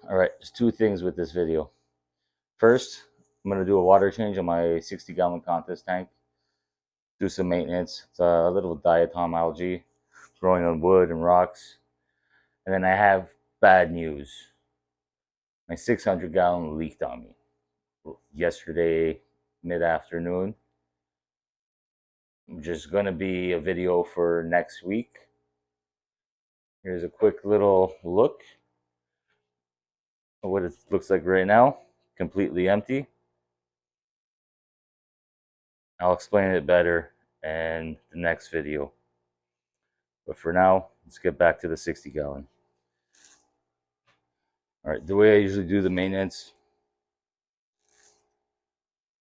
All right, there's two things with this video. First, I'm going to do a water change on my 60-gallon contest tank. Do some maintenance. It's a little diatom algae growing on wood and rocks. And then I have bad news. My 600-gallon leaked on me yesterday mid-afternoon. Just going to be a video for next week. Here's a quick little look at what it looks like right now. Completely empty. I'll explain it better in the next video. But for now, let's get back to the 60-gallon. All right, the way I usually do the maintenance.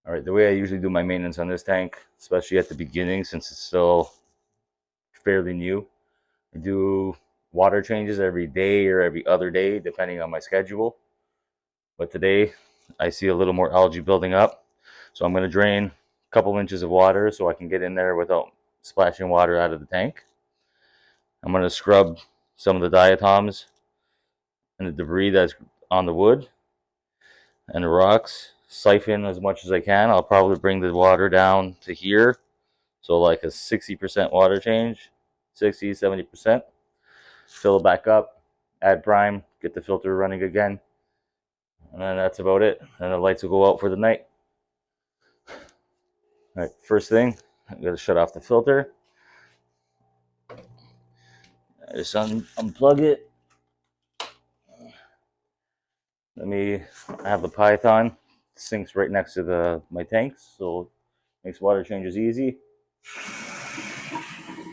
All right, the way I usually do my maintenance on this tank, especially at the beginning since it's still fairly new, I do water changes every day or every other day, depending on my schedule. But today, I see a little more algae building up. So I'm going to drain a couple inches of water so I can get in there without splashing water out of the tank. I'm going to scrub some of the diatoms and the debris that's on the wood and the rocks. Siphon as much as I can. I'll probably bring the water down to here. So like a 60% water change, 60, 70%. Fill it back up, add brine, get the filter running again. And then that's about it. And the lights will go out for the night. All right, first thing, I'm going to shut off the filter. I just unplug it. I have the Python. It sinks right next to my tanks, so it makes water changes easy.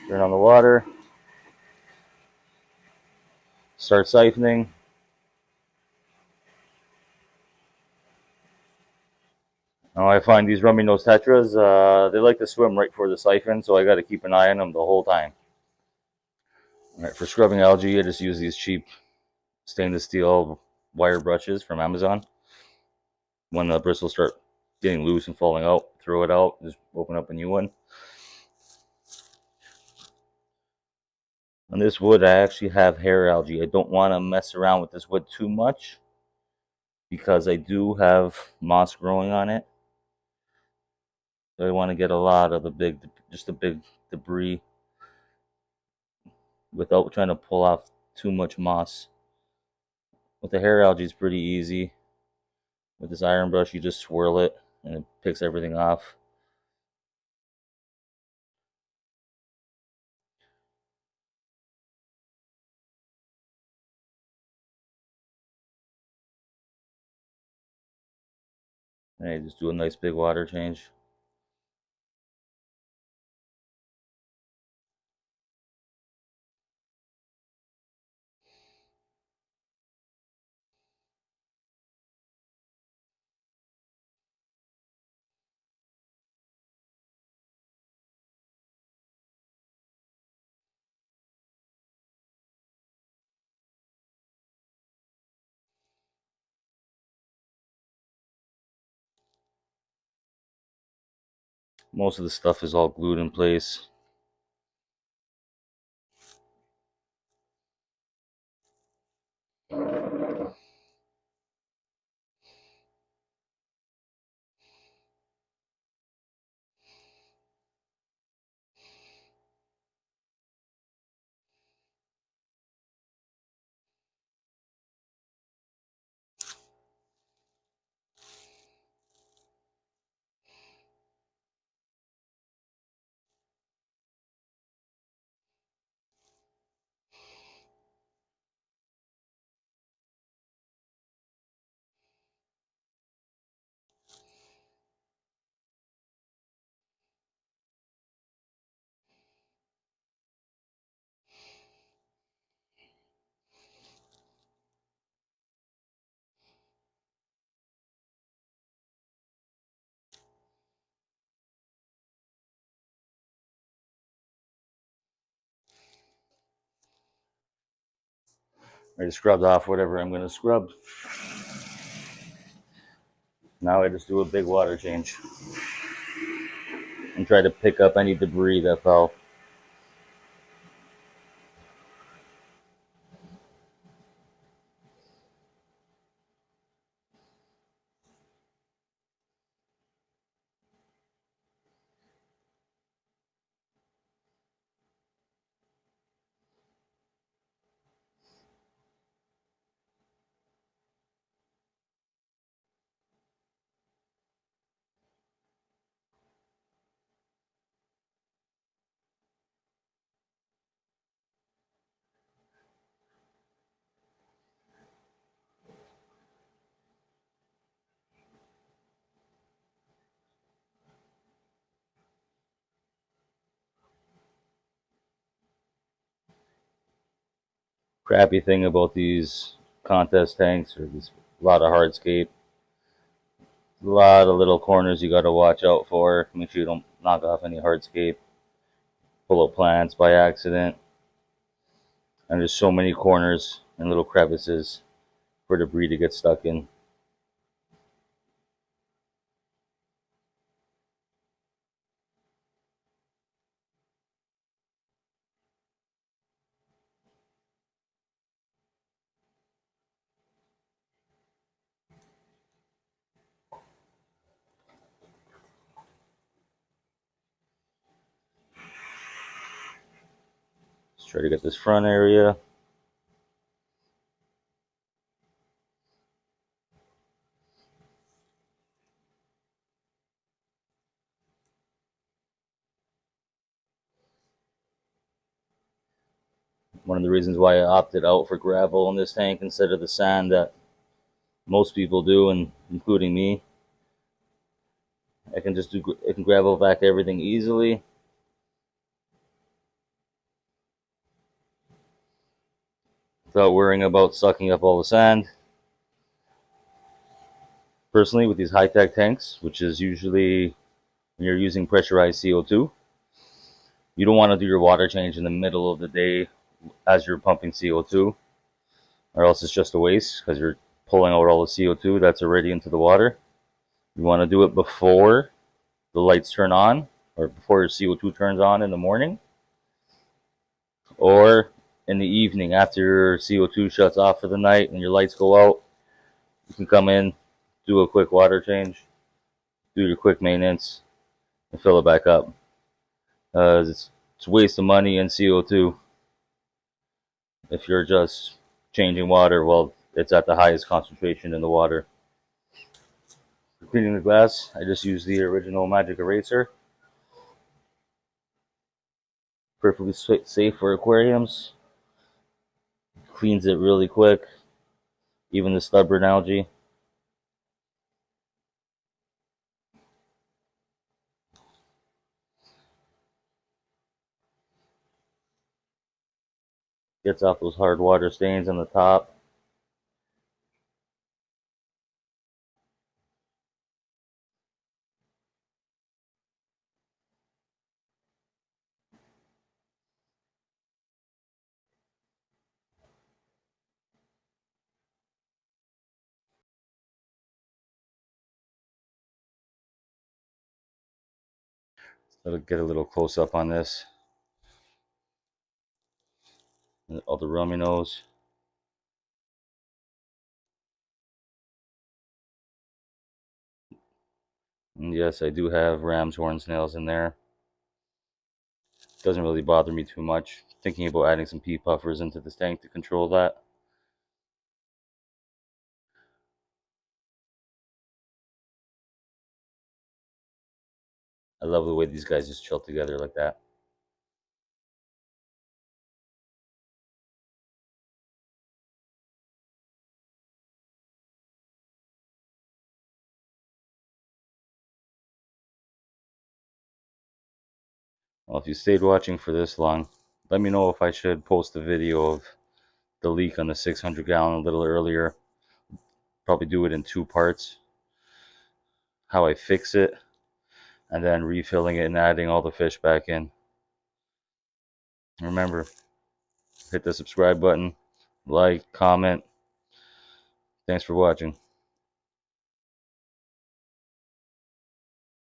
Turn on the water. Start siphoning. Now I find these rummy nose tetras, they like to swim right for the siphon, so I got to keep an eye on them the whole time. All right, for scrubbing algae, I just use these cheap stainless steel wire brushes from Amazon. When the bristles start getting loose and falling out, throw it out, just open up a new one. On this wood, I actually have hair algae. I don't want to mess around with this wood too much because I do have moss growing on it. So I want to get a lot of the big debris without trying to pull off too much moss. With the hair algae, it's pretty easy. With this iron brush, you just swirl it and it picks everything off. And you just do a nice big water change. Most of the stuff is all glued in place. I just scrubbed off whatever I'm going to scrub. Now I just do a big water change and try to pick up any debris that fell. Crappy thing about these contest tanks, or this, a lot of hardscape, a lot of little corners you got to watch out for. Make sure you don't knock off any hardscape, pull up plants by accident. And there's so many corners and little crevices for debris to get stuck in. Let's try to get this front area. One of the reasons why I opted out for gravel in this tank instead of the sand that most people do, and including me. I can gravel back everything easily. Without worrying about sucking up all the sand. Personally, with these high-tech tanks, which is usually when you're using pressurized CO2, you don't want to do your water change in the middle of the day as you're pumping CO2, or else it's just a waste because you're pulling out all the CO2 that's already into the water. You want to do it before the lights turn on, or before your CO2 turns on in the morning, or in the evening after your CO2 shuts off for the night and your lights go out. You can come in, do a quick water change, do your quick maintenance, and fill it back up. It's a waste of money and CO2 if you're just changing water while it's at the highest concentration in the water. For cleaning the glass, I just use the original magic eraser. Perfectly safe for aquariums. Cleans it really quick, even the stubborn algae. Gets off those hard water stains on the top. Let's get a little close up on this. All the rummy nose. And yes, I do have ram's horn snails in there. Doesn't really bother me too much. Thinking about adding some pea puffers into this tank to control that. I love the way these guys just chill together like that. Well, if you stayed watching for this long, let me know if I should post a video of the leak on the 600-gallon a little earlier. Probably do it in 2 parts. How I fix it, and then refilling it and adding all the fish back in. Remember, hit the subscribe button, like, comment. Thanks for watching.